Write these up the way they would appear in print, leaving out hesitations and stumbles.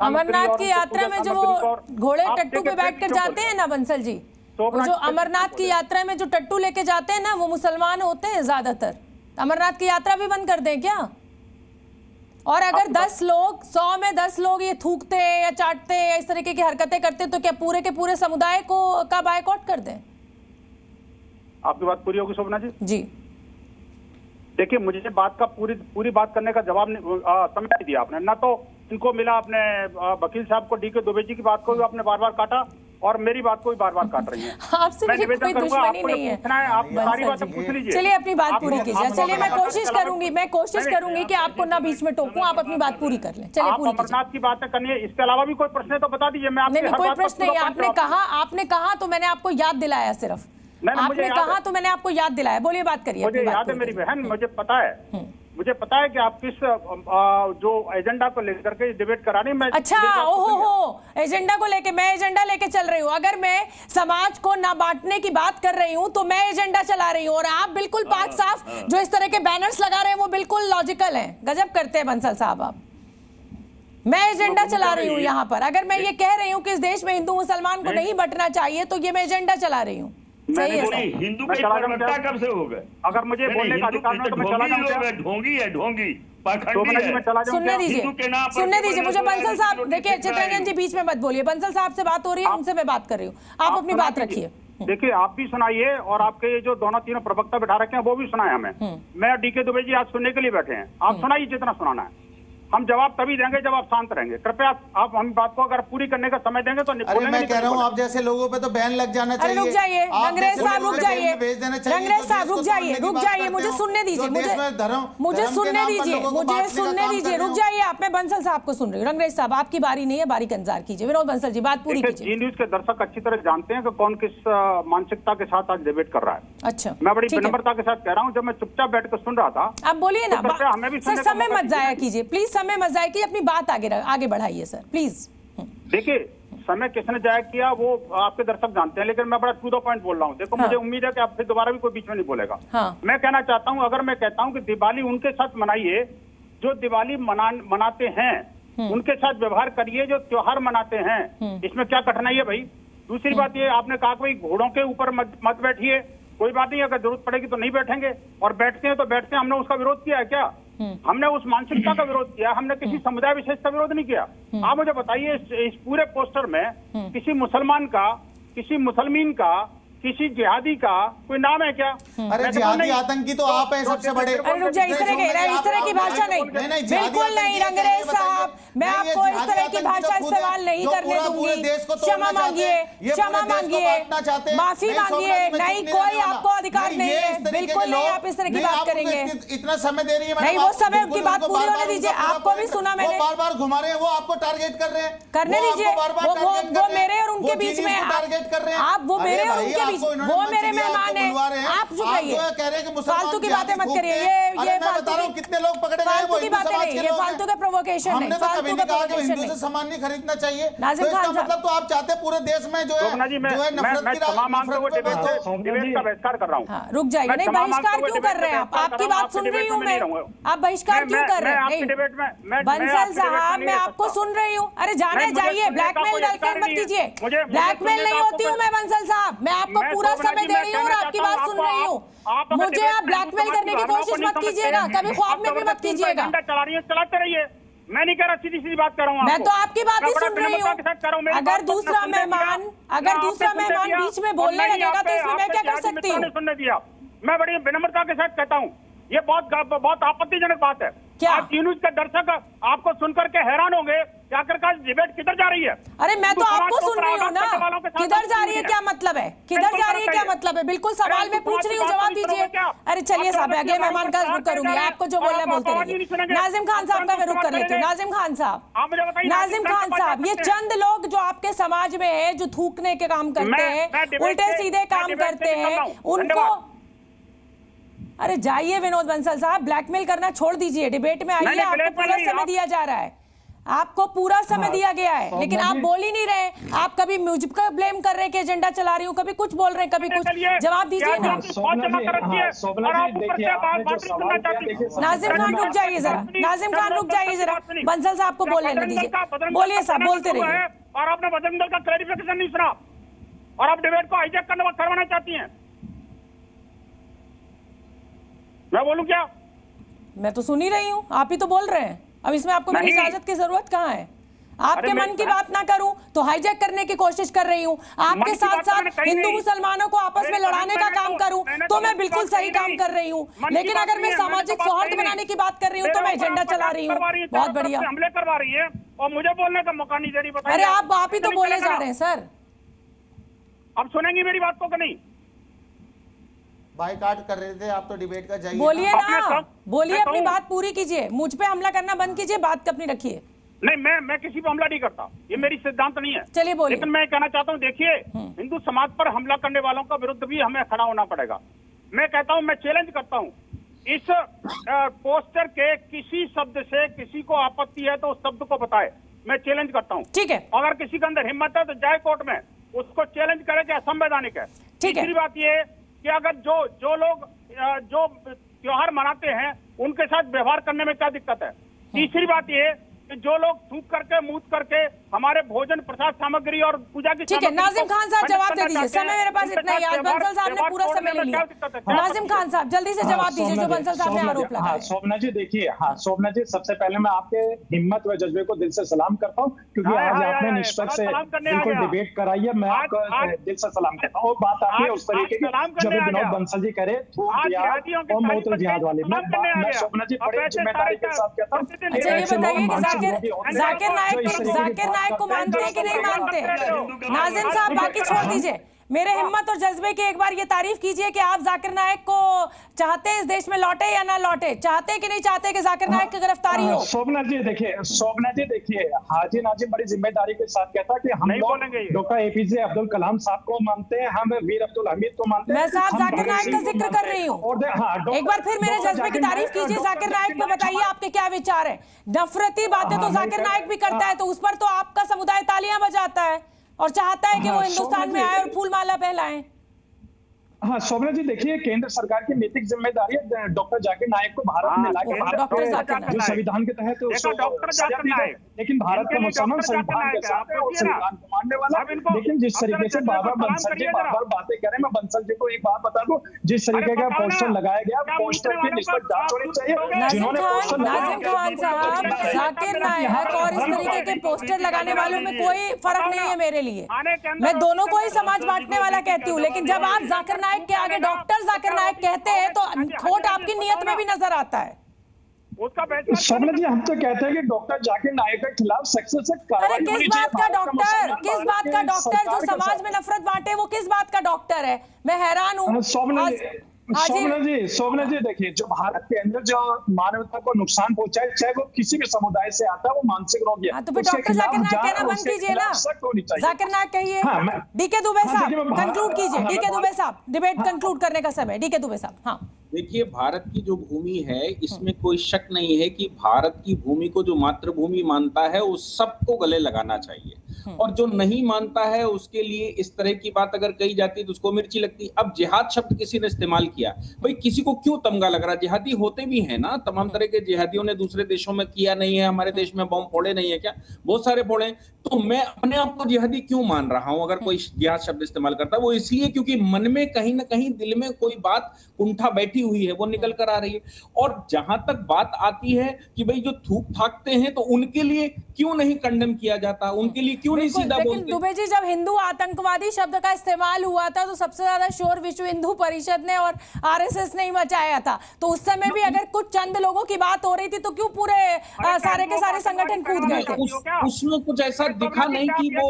अमरनाथ की यात्रा में जो वो घोड़े टट्टू पे बैठकर जाते हैं ना बंसल जी, वो जो अमरनाथ की यात्रा में जो टट्टू लेके जाते हैं ना, वो मुसलमान होते हैं ज्यादातर। अमरनाथ की यात्रा भी बंद कर दें क्या? और अगर 10 लोग 100 में 10 लोग ये थूकते हैं या चाटते हैं या इस तरीके की हरकतें करते हैं तो क्या पूरे के पूरे समुदाय को का बायकॉट कर दें? आपकी बात पूरी होगी शोभना जी? जी देखिए, मुझे बात का पूरी बात करने का जवाब समय नहीं दिया आपने। ना तो इनको मिला, अपने वकील साहब को, DK दुबे जी की बात को भी आपने बार बार काटा और मेरी बात को भी बार बार काट रही है। आपसे मुझे कोई दुश्मनी नहीं है। आप सारी बातें पूछ लीजिए। चलिए अपनी बात पूरी कीजिए। चलिए मैं कोशिश करूंगी कि आपको ना बीच में टोकूं, आप अपनी बात पूरी कर लें। चलिए पूरी कीजिए। अमरनाथ की बातें करनी है, इसके अलावा भी कोई प्रश्न है तो बता दीजिए। मैं आपसे कोई प्रश्न नहीं, आपने कहा तो मैंने आपको याद दिलाया। सिर्फ आपने कहा तो मैंने आपको याद दिलाया। बोलिए, बात करिए। मुझे याद है मेरी बहन, मुझे पता है कि आप किस जो एजेंडा को लेकर के डिबेट करानी। मैं अच्छा, ओहो, एजेंडा को लेके मैं एजेंडा लेके चल रही हूँ। अगर मैं समाज को ना बांटने की बात कर रही हूँ तो मैं एजेंडा चला रही हूँ, और आप बिल्कुल पाक साफ जो इस तरह के बैनर्स लगा रहे हैं वो बिल्कुल लॉजिकल है। गजब करते हैं बंसल साहब आप। मैं एजेंडा चला रही हूँ यहाँ पर। अगर मैं ये कह रही हूँ कि इस देश में हिंदू मुसलमान को नहीं बंटना चाहिए तो ये मैं एजेंडा चला रही हूँ। सही है। हिंदू की प्रवक्ता कब से हो गए? अगर मुझे बोलने का अधिकार नहीं तो मैं चला जाऊं। ढोंगी है, ढोंगी पाखंडी है। सुनने दीजिए मुझे। बंसल साहब देखिए, चित्ररंजन जी बीच में मत बोलिए। बंसल साहब से बात हो रही है, उनसे मैं बात कर रही हूँ। आप अपनी बात रखिए। देखिए, आप भी सुनाइए और आपके ये जो दोनों तीनों प्रवक्ता बैठा रखे हैं वो भी सुनाए हमें। मैं DK दुबे जी आज सुनने के लिए बैठे हैं। आप सुनाइए जितना सुनाना है। हम जवाब तभी देंगे जब आप शांत रहेंगे। कृपया आप हम बात को अगर पूरी करने का समय देंगे तो अरे मैं कह रहा हूँ, आप जैसे लोगों पे तो बैन लग जाना चाहिए। रुक जाइए अंग्रेज साहब, रुक जाइए अंग्रेज साहब, रुक जाइए। मुझे सुनने दीजिए, मुझे सुनने दीजिए। रुक जाइए आप। मैं बंसल साहब को सुन रही हूँ। अंग्रेज साहब, आपकी बारी नहीं है, बारी का इंतजार कीजिए। विनोद बंसल जी, बात पूरी कीजिए। जी न्यूज के दर्शक अच्छी तरह जानते हैं कि कौन किस मानसिकता के साथ आज डिबेट कर रहा है। अच्छा, मैं बड़ी विनम्रता के साथ कह रहा हूँ, जब मैं चुपचाप बैठ कर सुन रहा था। आप बोलिए ना, समय मत जाया कीजिए प्लीज, समय मत जाया कीजिए। अपनी बात आगे बढ़ाइए सर प्लीज। देखिए, समय किसने जाया किया वो आपके दर्शक जानते हैं, लेकिन मैं बड़ा टू द पॉइंट बोल रहा हूँ। देखो, मुझे उम्मीद है कि आप फिर दोबारा भी कोई बीच में नहीं बोलेगा। मैं कहना चाहता हूँ, अगर मैं कहता हूँ कि दिवाली उनके साथ मनाइए जो दिवाली मनाते हैं, उनके साथ व्यवहार करिए जो त्योहार मनाते हैं। इसमें क्या कठिनाई है भाई? दूसरी बात ये, आपने कहा कि घोड़ों के ऊपर मत बैठिए। कोई बात नहीं, अगर जरूरत पड़ेगी तो नहीं बैठेंगे, और बैठते हैं तो बैठते हैं। हमने उसका विरोध किया है क्या? हमने उस मानसिकता का विरोध किया, हमने किसी समुदाय विशेष का विरोध नहीं किया। आप मुझे बताइए, इस पूरे पोस्टर में किसी मुसलमान का, किसी मुसलमान का, किसी जिहादी का कोई नाम है क्या? अरे जिहादी आतंकी तो आप हैं सबसे बड़े। रुक जाइए, इस तरह की भाषा नहीं, बिल्कुल नहीं। अंग्रेज साहब, मैं आपको इस तरह की भाषा इस्तेमाल नहीं करने दूंगी। क्षमा मांगिए, माफी मांगिए। नहीं, कोई आपको अधिकार नहीं है, बिल्कुल नहीं। आप इस तरह की बात करेंगे। इतना समय दे रही है, नहीं, वो समय उनकी बात पूरी होने दीजिए। आपको भी सुना मैंने। बार बार घुमा रहे हैं, वो आपको टारगेट कर रहे हैं। करने दीजिए, वो मेरे और उनके बीच में टारगेट कर रहे हैं। आप वो मेरे और उनके वो मेरे मेहमान हैं। आप चुप रहिए, फालतू की बातें मत करिए। ये फालतू कितने लोग पकड़े गए, फालतू की बातें नहीं, ये फालतू का प्रोवोकेशन नहीं, फालतू का प्रोवोकेशन नहीं। सामान नहीं खरीदना चाहिए। नाजिम खान साहब, मतलब तो आप चाहते हैं पूरे देश में जो है नफरत की डिबेट का बहिष्कार कर रहा हूँ। रुक जाइए। नहीं, बहिष्कार क्यों कर रहे हैं आप? आपकी बात सुन रही हूँ मैं। आप बहिष्कार क्यों कर रहे हैं? बंसल साहब, मैं आपको सुन रही हूँ। अरे जाने जाइए, ब्लैकमेल मत कीजिए। ब्लैकमेल नहीं होती हूँ मैं बंसल साहब। मैं आपको पूरा समय दे रही हूँ और आपकी बात सुन रही हूँ। मुझे आप ब्लैकमेल करने की कोशिश मत कीजिएगा, कभी ख्वाब में भी मत कीजिएगा। चलाते रहिए, मैं नहीं कह रहा, सीधी सीधी बात कर रहा हूँ। मैं तो आपकी बात ही सुन रही हूँ। अगर दूसरा मेहमान बीच में बोलने लगेगा तो इसमें मैं क्या कर सकती हूँ? सुनने दिया। मैं बड़ी विनम्रता के साथ कहता हूँ, ये बहुत आपत्तिजनक बात है। आज न्यूज के दर्शक आपको सुनकर के हैरान होंगे कि आखिरकार डिबेट किधर जा रही है। अरे मैं तो आपको सुन रही हूँ ना, किधर जा रही है क्या मतलब है? किधर जा रही है क्या मतलब है? बिल्कुल सवाल में पूछ रही हूँ, जवाब दीजिए। अरे चलिए साहब, अगले मेहमान का रुख करूंगी। आपको जो बोलना है बोलते रहिए। नाजिम खान साहब का मैं रुख कर लेती हूँ। नाजिम खान साहब, ये चंद लोग जो आपके समाज में है, जो थूकने के काम करते हैं, उल्टे सीधे काम करते हैं, उनको अरे जाइए विनोद बंसल साहब, ब्लैकमेल करना छोड़ दीजिए, डिबेट में आइए। आपको पूरा समय दिया जा रहा है। आपको पूरा समय दिया गया है, लेकिन आप बोल ही नहीं रहे। आप कभी मुझको ब्लेम कर रहे हैं कि एजेंडा चला रही हूँ, कभी कुछ बोल रहे हैं, कभी कुछ। जवाब दीजिए ना। नाजिम खान रुक जाइए जरा, नाजिम खान रुक जाइए जरा, बंसल साहब को बोल लेने दीजिए। बोलिए साहब, बोलते रहिए। और आपने बजरंग दल का क्लैरिफिकेशन नहीं सुना और आप डिबेट को हाईजैक करवाना चाहती हैं। मैं बोलूं क्या? मैं तो सुन ही रही हूँ, आप ही तो बोल रहे हैं। अब इसमें आपको मेरी इजाजत की जरूरत कहाँ है? आपके मन की बात ना करूं तो हाईजैक करने की कोशिश कर रही हूं। आपके साथ साथ हिंदू मुसलमानों को आपस में लड़ाने का काम करूं तो मैं बिल्कुल सही काम कर रही हूं, लेकिन अगर मैं सामाजिक सौहार्द बनाने की बात कर रही हूं तो मैं एजेंडा चला रही हूं। बहुत बढ़िया। हमले करवा रही है और मुझे बोलने का मौका नहीं दे रही। अरे आप ही तो बोले जा रहे हैं सर। अब सुनेंगी मेरी बात को कि नहीं? बाइकाट कर रहे थे आप तो, डिबेट का जाइए। बोलिए ना, बोलिए, अपनी बात पूरी कीजिए। मुझ पे हमला करना बंद कीजिए, बात अपनी रखिए। नहीं, मैं किसी पे हमला नहीं करता, ये मेरी सिद्धांत नहीं है। चलिए बोलिए। लेकिन मैं कहना चाहता हूँ, देखिए, हिंदू समाज पर हमला करने वालों का विरुद्ध भी हमें खड़ा होना पड़ेगा। मैं कहता हूँ, मैं चैलेंज करता हूँ, इस पोस्टर के किसी शब्द से किसी को आपत्ति है तो उस शब्द को बताए। मैं चैलेंज करता हूँ। ठीक है। अगर किसी के अंदर हिम्मत है तो जाए कोर्ट में, उसको चैलेंज करे कि असंवैधानिक है। ठीक है। तीसरी बात ये कि अगर जो लोग जो त्योहार मनाते हैं उनके साथ व्यवहार करने में क्या दिक्कत है। तीसरी बात ये कि जो लोग थूक करके मूत करके हमारे भोजन प्रसाद सामग्री और पूजा की, ठीक है। नाजिम खान साहब जवाब दे दीजिए, समय मेरे पास इतना ही। आज बंसल साहब ने पूरा समय ले लिया। नाजिम खान साहब जल्दी से जवाब दीजिए जो बंसल साहब ने आरोप लगाया। शोभना जी देखिए, शोभना जी, सबसे पहले मैं आपके हिम्मत व जज्बे को दिल से सलाम करता हूँ, क्योंकि आज आपने निष्पक्ष से बिल्कुल डिबेट कराई है। मैं आपको दिल से सलाम करता हूँ। बात आती है उस तरीके की जब विनोद बंसल जी करे थूक जिहाद और मूत्र जिहाद वाली। मैं शोभना जी बड़ी जिम्मेदारी के साथ कहता हूँ। ये बताइए जाकिर नायक को मानते हैं कि नहीं मानते? नाजिम साहब बाकी छोड़ दीजिए, मेरे हिम्मत और जज्बे की एक बार ये तारीफ कीजिए कि आप जाकिर नायक को चाहते हैं इस देश में लौटे या ना लौटे, चाहते हैं कि नहीं चाहते कि जाकिर नायक की गिरफ्तारी हो? शोभना जी देखिए, हाजी नाजिम बड़ी जिम्मेदारी के साथ कहता कि हम डॉक्टर एपीजे अब्दुल कलाम साहब को मानते हैं, हम वीर अब्दुल हमीद को मानते हैं। मैं साहब जाकिर नायक का जिक्र कर रही हूँ। एक बार फिर मेरे जज्बे की तारीफ कीजिए। जाकिर नायक को बताइए आपके क्या विचार है। नफरती बातें तो जाकिर नायक भी करता है, तो उस पर तो आपका समुदाय तालियां बजाता है और चाहता है कि वो हिंदुस्तान में आए और फूल माला फैलाएं। हाँ शोभना जी देखिए, केंद्र सरकार की नैतिक जिम्मेदारी है डॉक्टर जाकिर नायक को भारत में लाके जो संविधान के तहत लेकिन भारत का मुसलमान संविधान के साथ है और संविधान को मानने वाला। लेकिन जिस तरीके से बाबा बंसल जी बार बातें करें, मैं बंसल जी को एक बात बता दूं, जिस तरीके का पोस्टर लगाया गया, पोस्टर की निष्पक्ष जांच होनी चाहिए। जिन्होंने नाजिम खान साहब, जाकिर नायक और इस तरीके के पोस्टर लगाने वालों में कोई फर्क नहीं है मेरे लिए। मैं दोनों को ही समाज बांटने वाला कहती हूँ, लेकिन जब आप जाकिर नायक के आगे डॉक्टर जाकिर नायक कहते हैं तो खोट आपकी नियत में भी नजर आता है। शोभना जी हम तो कहते हैं कि डॉक्टर जाकिर नायक के खिलाफ सख्त से कार्रवाई होनी चाहिए। किस बात का डॉक्टर, किस बात का डॉक्टर जो समाज में नफरत बांटे, वो किस बात का डॉक्टर है? मैं हैरान हूँ। शोभना जी देखिए, जो भारत के अंदर जो मानवता को नुकसान पहुंचाए, चाहे वो किसी भी समुदाय से आता है, वो मानसिक रोगी है। तो फिर डॉक्टर जाकिर नायक कहना बंद कीजिए ना। जाकिर नायक कहिए। डीके दुबे साहब कंक्लूड कीजिए। डीके दुबे साहब, डिबेट कंक्लूड करने का समय। डीके दुबे साहब। हाँ देखिए, भारत की जो भूमि है, इसमें कोई शक नहीं है कि भारत की भूमि को जो मातृभूमि मानता है उस सबको गले लगाना चाहिए, और जो नहीं मानता है उसके लिए इस तरह की बात अगर कही जाती है तो उसको मिर्ची लगती। अब जिहाद शब्द किसी ने इस्तेमाल किया, भाई किसी को क्यों तमगा लग रहा? जिहादी होते भी है ना, तमाम तरह के जिहादियों ने दूसरे देशों में किया नहीं है, हमारे देश में बम फोड़े नहीं है क्या? बहुत सारे फोड़े। तो मैं अपने आप को जिहादी क्यों मान रहा हूं अगर कोई जिहाद शब्द इस्तेमाल करता है? वो इसलिए क्योंकि मन में कहीं ना कहीं दिल में कोई बात कुंठा बैठी हुई है, वो निकल कर आ रही है। और जहां तक बात आती है कि भाई जो थूक थाकते हैं तो उनके लिए क्यों नहीं कंडेम किया जाता, उनके लिए क्यों नहीं सीधा बोलते? लेकिन दुबे जी, जब हिंदू आतंकवादी शब्द का इस्तेमाल हुआ था तो सबसे ज्यादा शोर विश्व हिंदू परिषद ने और आरएसएस ने ही मचाया था। तो उस समय भी अगर कुछ चंद लोगों की बात हो रही थी तो क्यों पूरे सारे के सारे संगठन कूद गए थे? उसमें कुछ ऐसा दिखा नहीं कि वो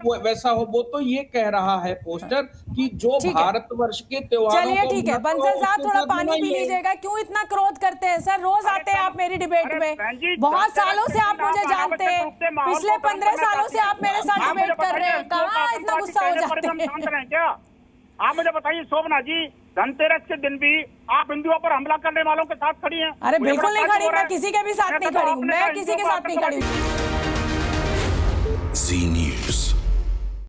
कोई वैसा हो। वो तो ये कह रहा है पोस्टर कि जो भारतवर्ष के त्योहार। चलिए ठीक है, बंसल साहब थोड़ा पानी पी लीजिएगा। क्यों इतना क्रोध करते हैं सर? रोज आते हैं आप मेरी डिबेट में, बहुत सालों से आप मुझे जानते हैं, पिछले 15 सालों से आप मेरे साथ डिबेट कर रहे हैं, कहाँ इतना गुस्सा हो जाते हैं? क्या आप मुझे बताइए शोभना जी, धनतेरस के दिन भी आप हिंदुओं पर हमला करने वालों के साथ खड़ी हैं? अरे बिल्कुल नहीं खड़ी, मैं किसी के भी साथ नहीं खड़ी हूँ, मैं किसी के साथ नहीं खड़ी हूँ। जी